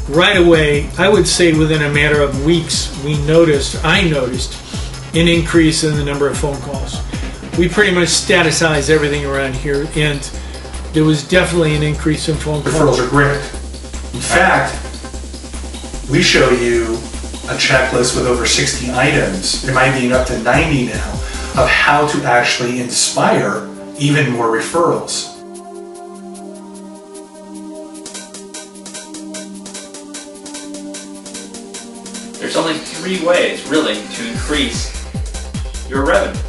right away, I would say within a matter of weeks, I noticed an increase in the number of phone calls. We pretty much statusized everything around here, and there was definitely an increase in phone calls. Referrals are great. In fact, we show you a checklist with over 60 items, it might be up to 90 now, of how to actually inspire even more referrals. There's only 3 ways, really, to increase your revenue.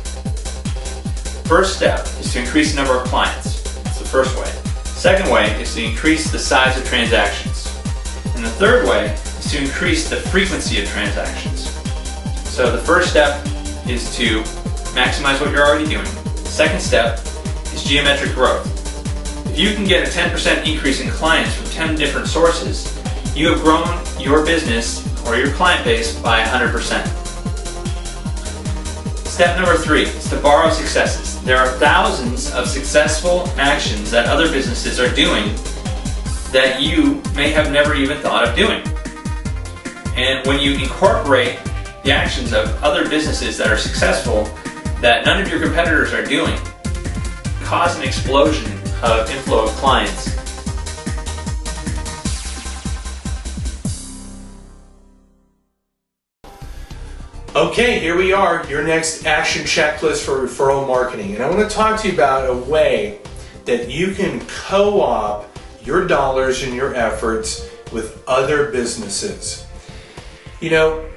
First step is to increase the number of clients. That's the first way. Second way is to increase the size of transactions. And the third way is to increase the frequency of transactions. So the first step is to maximize what you're already doing. The second step is geometric growth. If you can get a 10% increase in clients from 10 different sources, you have grown your business or your client base by 100%. Step number 3 is to borrow successes. There are thousands of successful actions that other businesses are doing that you may have never even thought of doing. And when you incorporate the actions of other businesses that are successful that none of your competitors are doing, cause an explosion of inflow of clients. Okay, here we are, your next action checklist for referral marketing. And I want to talk to you about a way that you can co-op your dollars and your efforts with other businesses. You know,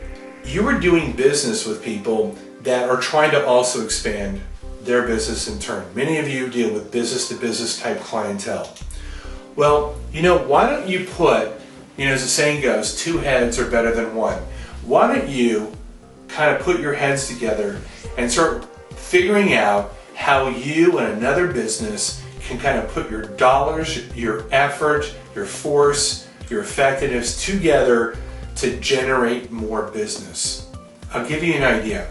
you are doing business with people that are trying to also expand their business in turn. Many of you deal with business-to-business type clientele. Well, you know, why don't you put, as the saying goes, 2 heads are better than 1. Why don't you kind of put your heads together and start figuring out how you and another business can kind of put your dollars, your effort, your force, your effectiveness together to generate more business. I'll give you an idea.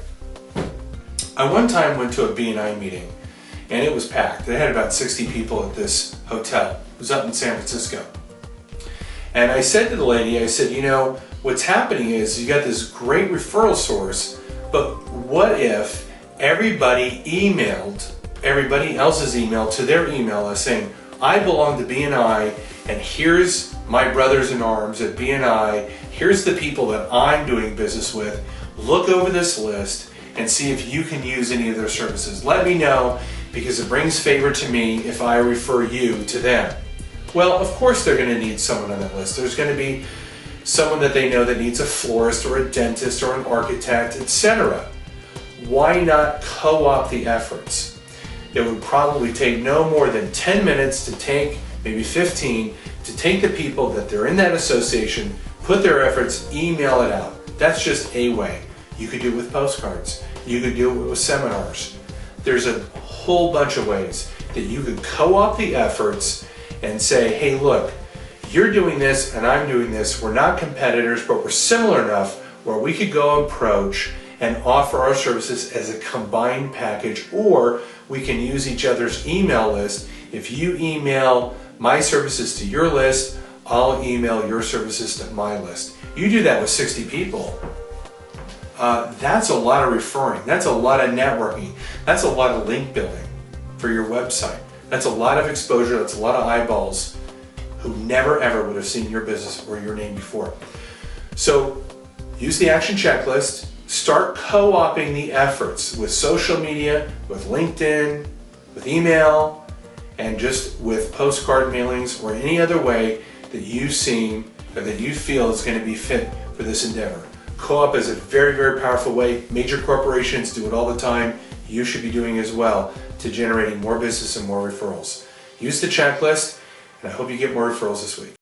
I one time went to a B&I meeting and it was packed. They had about 60 people at this hotel. It was up in San Francisco. And I said to the lady, I said, what's happening is you got this great referral source, but what if everybody emailed everybody else's email to their email list saying, I belong to B&I, and here's my brothers in arms at B&I, here's the people that I'm doing business with, look over this list and see if you can use any of their services. Let me know, because it brings favor to me if I refer you to them. Well, of course they're going to need someone on that list. There's going to be someone that they know that needs a florist or a dentist or an architect, etc. Why not co-op the efforts? It would probably take no more than 10 minutes to take, maybe 15, to take the people that they're in that association, put their efforts, email it out. That's just a way. You could do it with postcards. You could do it with seminars. There's a whole bunch of ways that you could co-op the efforts and say, hey, look, you're doing this and I'm doing this. We're not competitors, but we're similar enough where we could go approach and offer our services as a combined package, or we can use each other's email list. If you email my services to your list, I'll email your services to my list. You do that with 60 people. That's a lot of referring. That's a lot of networking. That's a lot of link building for your website. That's a lot of exposure. That's a lot of eyeballs who never ever would have seen your business or your name before. So use the action checklist. Start co-oping the efforts with social media, with LinkedIn, with email, and just with postcard mailings or any other way that you seem or that you feel is going to be fit for this endeavor. Co-op is a very, very powerful way. Major corporations do it all the time. You should be doing as well to generating more business and more referrals. Use the checklist, and I hope you get more referrals this week.